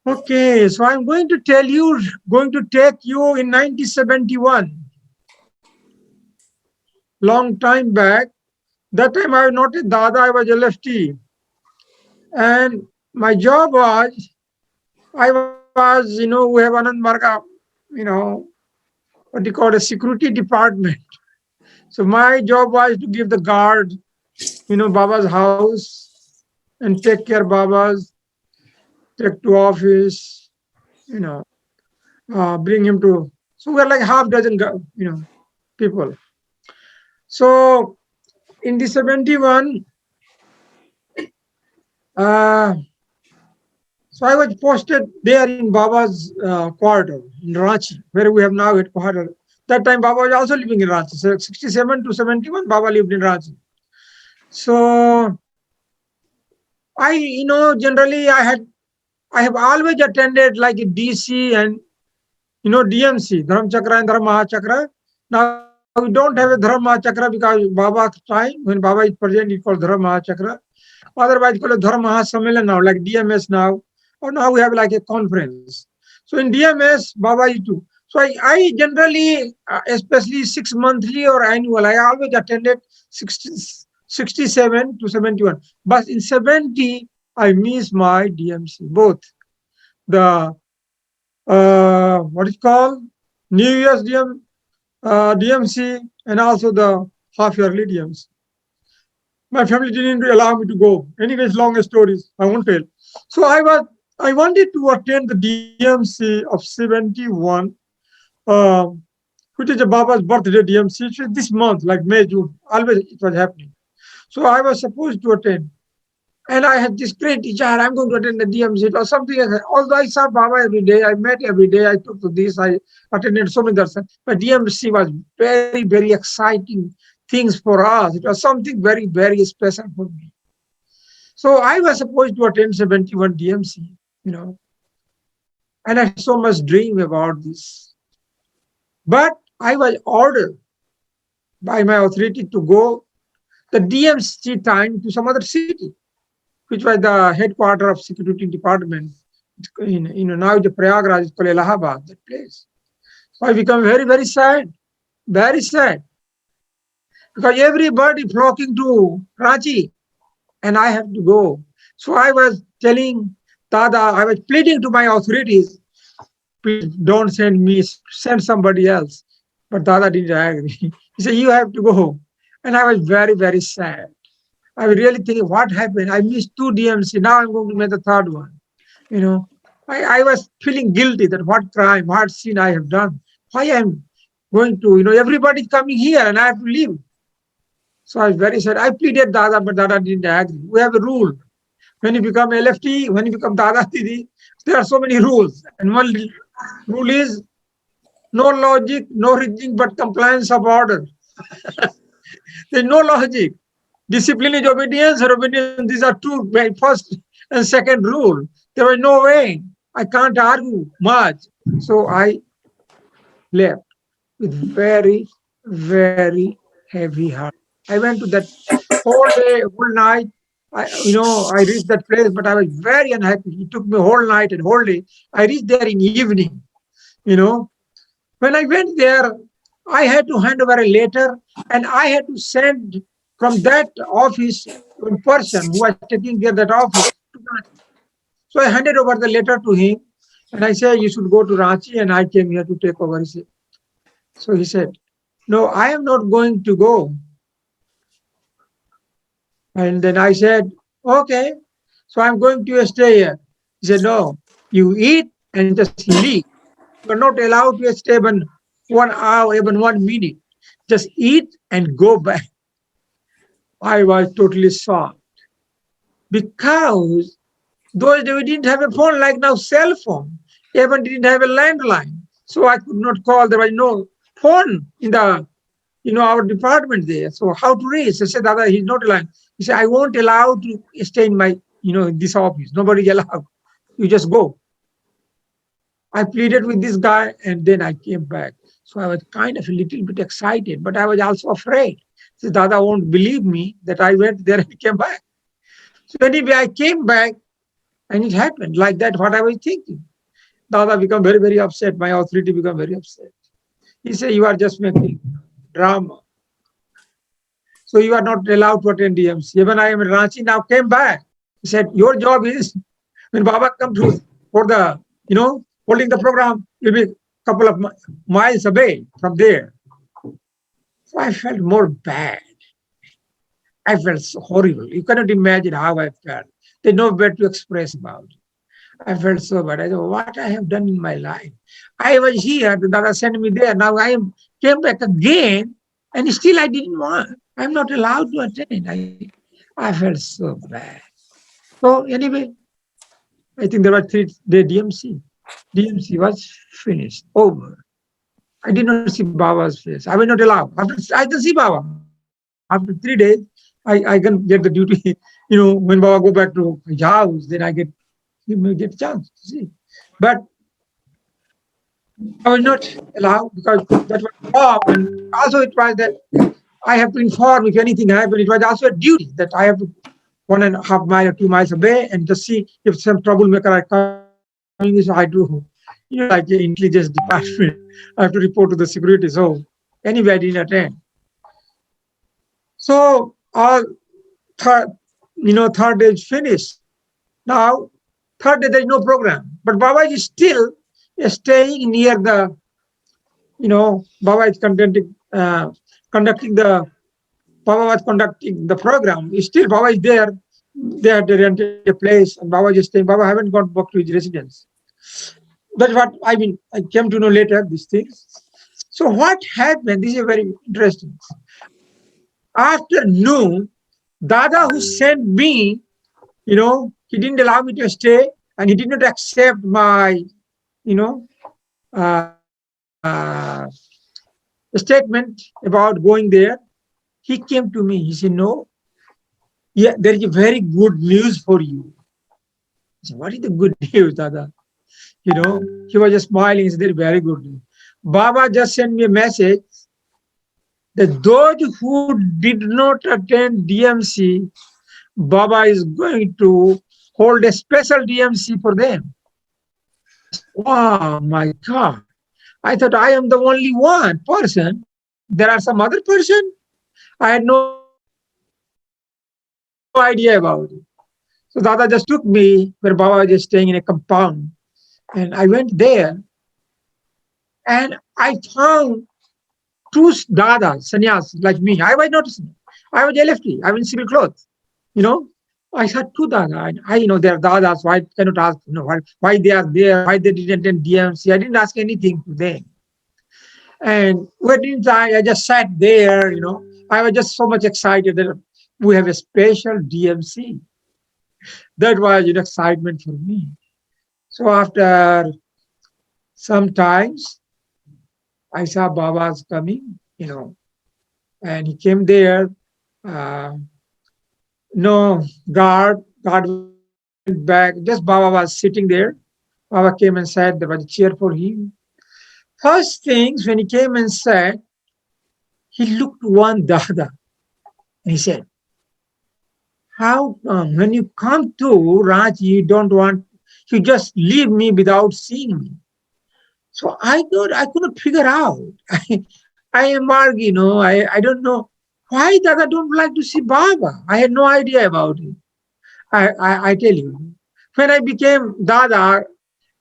Okay, so I'm going to take you in 1971, long time back. That time I was not a Dada, I was a lefty. And my job was, we have AnandaMarga, you know, what you call a security department. So my job was to give the guard, Baba's house and take care Baba's, take to office, you know, bring him to. So we're like half dozen, people. So in the 71, uh, so I was posted there in Baba's quarter in Ranchi, where we have now headquarters. That time Baba was also living in Ranchi. So 67 to 71, Baba lived in Ranchi. So generally I have always attended like a DC and DMC, Dharam Chakra and Dharma Chakra. Now we don't have a Dharma Chakra because Baba's time, when Baba is present, it's called Dharma Chakra. Otherwise, it's called Dharma Sammelan now, like DMS now. Or now we have like a conference. So in DMS, Baba is too. So I generally, especially 6 monthly or annual, I always attended 67 to 71. But in 70, I miss my DMC, both the what is called New Year's DMC and also the half yearly DMC. My family didn't allow me to go. Anyways, long stories, I won't tell. So I wanted to attend the DMC of 71, uh, which is a Baba's birthday DMC. It's this month, like May, June. Always it was happening. So I was supposed to attend. And I had this great desire, I'm going to attend the DMC or something like that. Although I saw Baba every day, I met every day, I took to this, I attended so many darshan. But DMC was very, very exciting things for us. It was something very, very special for me. So I was supposed to attend 71 DMC, and I had so much dream about this. But I was ordered by my authority to go the DMC time to some other city, which was the headquarters of security department. Now the Prayagraj is called Allahabad, that place. So I become very, very sad, because everybody flocking to Ranchi, and I have to go. So I was telling Dada, I was pleading to my authorities, please don't send me, send somebody else. But Dada didn't agree. He said, you have to go. And I was very, very sad. I was really thinking, what happened? I missed 2 DMC. Now I'm going to make the third one. I was feeling guilty that what crime, what sin I have done. Why I'm going to, everybody's coming here and I have to leave. So I was very sad. I pleaded Dada, but Dada didn't agree. We have a rule. When you become LFT, when you become Dada Didi, there are so many rules. And one rule is no logic, no reasoning, but compliance of order. There's no logic. Discipline is obedience or obedience. These are two, first and second rule. There was no way. I can't argue much. So I left with very, very heavy heart. I went to that whole day, whole night. I reached that place, but I was very unhappy. It took me whole night and whole day. I reached there in evening. When I went there, I had to hand over a letter, and I had to send from that office one person who was taking care of that office. So I handed over the letter to him, and I said, you should go to Ranchi, and I came here to take over. So he said, no, I am not going to go. And then I said, okay, so I'm going to stay here. He said, no, you eat and just leave. You are not allowed to stay even 1 hour, even 1 minute. Just eat and go back. I was totally shocked, because those days we didn't have a phone like now, cell phone. Even didn't have a landline. So I could not call. There was no phone in the our department there. So how to reach? I said, Dada, he's not allowed. He said, I won't allow to stay in my, in this office. Nobody allowed. You just go. I pleaded with this guy, and then I came back. So I was kind of a little bit excited, but I was also afraid. So Dada won't believe me that I went there and came back. So anyway, I came back, And it happened like that, what I was thinking. Dada become very, very upset. My authority become very upset. He said, you are just making drama. So you are not allowed to attend DMC. Even I am in Ranchi now came back. He said, your job is when Baba come to for the, holding the program, you'll be a couple of miles away from there. So I felt more bad. I felt so horrible. You cannot imagine how I felt. There's no way to express about it. I felt so bad. I thought, what I have done in my life. I was here, the Dada sent me there. Now I came back again, and still I didn't want. I'm not allowed to attend. I felt so bad. So anyway, I think there were 3-day DMC. DMC was finished, over. I did not see Baba's face. I was not allowed. I can see Baba. After 3 days, I can get the duty. When Baba go back to his house, then he may get chance to see. But I was not allowed because that was law. And also it was that I have to inform if anything happened. It was also a duty that I have to 1.5 miles or 2 miles away and just see if some troublemaker are coming. So I do, like the intelligence department, I have to report to the security. So anyway, I didn't attend. So all third, third day is finished. Now, third day there is no program, but Baba is still staying near the, Baba is conducting the, Baba was conducting the program. Still, Baba is there. They had rented a place, and Baba is staying. Baba haven't gone back to his residence. That's what I came to know later, these things. So what happened? This is very interesting. After noon, Dada who sent me, he didn't allow me to stay, and he did not accept my, you know, uh, statement about going there. He came to me. He said, "No, yeah, there is a very good news for you." I said, "What is the good news, Dada?" He was just smiling. He said, "There is very good news. Baba just sent me a message that those who did not attend DMC, Baba is going to hold a special DMC for them." Wow, my God. I thought I am the only one person. There are some other person. I had no idea about it. So Dada just took me where Baba was just staying in a compound. And I went there and I found two Dadas, sannyas like me. I was not, I was LFT. I was in civil clothes. You know, I saw two Dadas. I they are Dadas, so I cannot ask, why they are there, why they didn't attend DMC. I didn't ask anything to them. And waiting time, I just sat there, I was just so much excited that we have a special DMC. That was an excitement for me. So after some times, I saw Baba's coming, and he came there. Uh, no guard went back. Just Baba was sitting there. Baba came and sat. There was a chair for him. First things, when he came and sat, he looked one Dada and he said, "How come when you come to Ranchi, you don't want, you just leave me without seeing me?" So I thought I couldn't figure out. I am Marg, I don't know why Dada don't like to see Baba. I had no idea about it. I tell you, when I became Dada,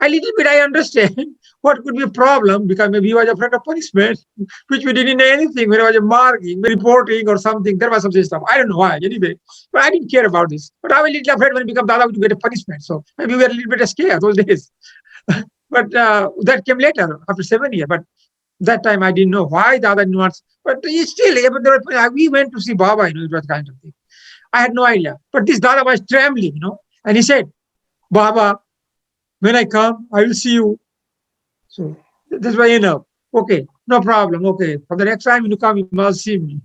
a little bit I understand what could be a problem because maybe he was afraid of punishment, which we didn't know anything when I was a marking, reporting or something. There was some system. I don't know why. Anyway, but I didn't care about this. But I was a little afraid when I became Dada to get a punishment. So maybe we were a little bit scared those days. But that came later after 7 years. But that time I didn't know why Dada didn't want. But he still, we went to see Baba. It was kind of thing. I had no idea. But this Dada was trembling, and he said, "Baba, when I come, I will see you." So that's why okay, no problem. Okay, for the next time you come, you must see me.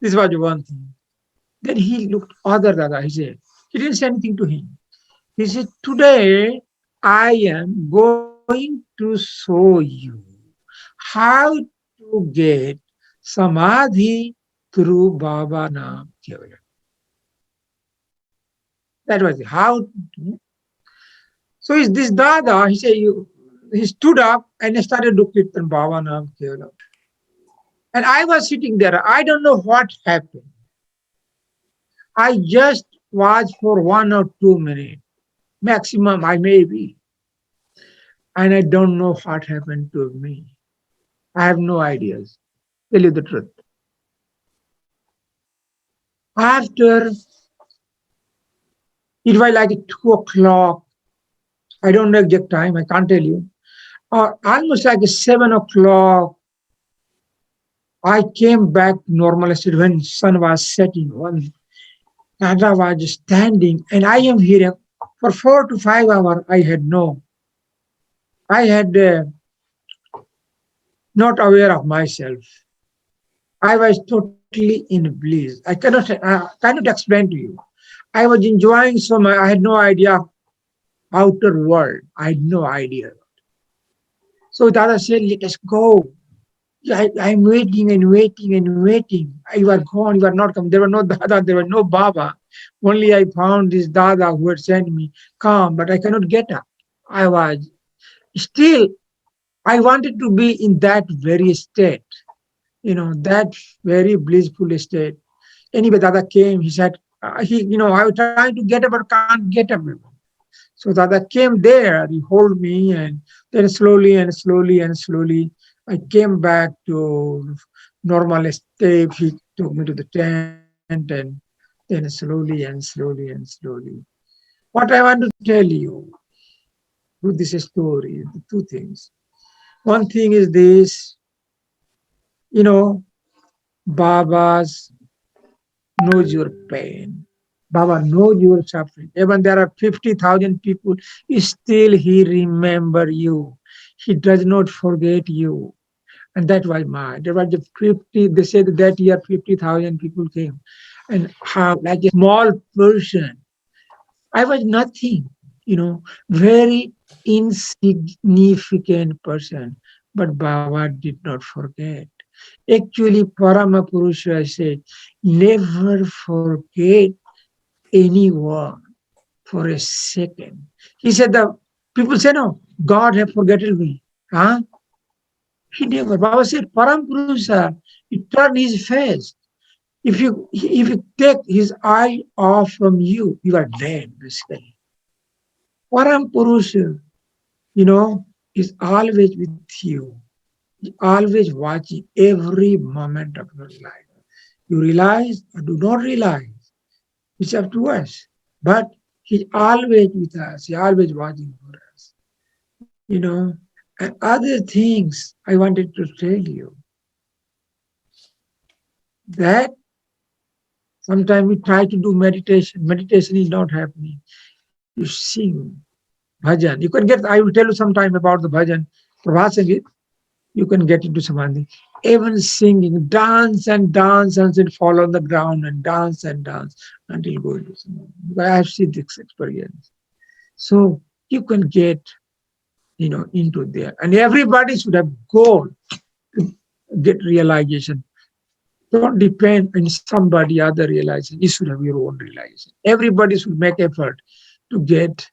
This was one thing. Then he looked other Dada. He said, he didn't say anything to him. He said, "Today I am going to show you how to get samadhi through Baba Naam Kevalam." That was it. How? So is this Dada, he stood up and started to Kirtan Baba Naam Kevalam. And I was sitting there. I don't know what happened. I just watched for 1 or 2 minutes. Maximum I may be. And I don't know what happened to me. I have no ideas. Tell you the truth. After it was like 2 o'clock. I don't know exact time, I can't tell you. Or almost like 7 o'clock. I came back to normal state when sun was setting. One Nada was standing, and I am here for 4 to 5 hours. I had not aware of myself. I was totally in bliss. I cannot explain to you. I was enjoying so much. I had no idea outer world. I had no idea. So Dada said, "Let us go." I'm waiting and waiting and waiting. You are gone. You are not come. There were no Dada. There were no Baba. Only I found this Dada who had sent me. Come, but I cannot get up. I was still. I wanted to be in that very state. That very blissful state. Anyway, Dada came. He said, I was trying to get up, but can't get up. So Dada came there. He held me, and then slowly and slowly and slowly, I came back to normal state. He took me to the tent, and then slowly and slowly and slowly. What I want to tell you through this story, the two things. One thing is this, you know, Baba's knows your pain. Baba knows your suffering. Even there are 50,000 people, still he remember you. He does not forget you. And that was mine. There was the 50, they said that year 50,000 people came. And how, like a small person, I was nothing, very insignificant person. But Baba did not forget. Actually, Parama Purusha said, never forget anyone for a second. He said, the people say, no, God have forgotten me. Huh? He never. Baba said, Param Purusha, he turned his face. If you take his eye off from you, you are dead, basically. Param Purusha, is always with you. He's always watching every moment of your life. You realize or do not realize, it's up to us. But he's always with us. He's always watching for us. And other things I wanted to tell you that sometimes we try to do meditation. Meditation is not happening. You sing bhajan. You can get, I will tell you sometime about the bhajan. Prabhat Sangit, you can get into samadhi. Even singing, dance and fall on the ground and dance until you go into samadhi. I have seen this experience. So you can get, into there. And everybody should have goal to get realization. Don't depend on somebody other realization. You should have your own realization. Everybody should make effort to get,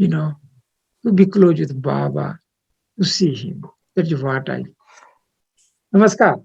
to be close with Baba, to see him. That's what I. Namaskar.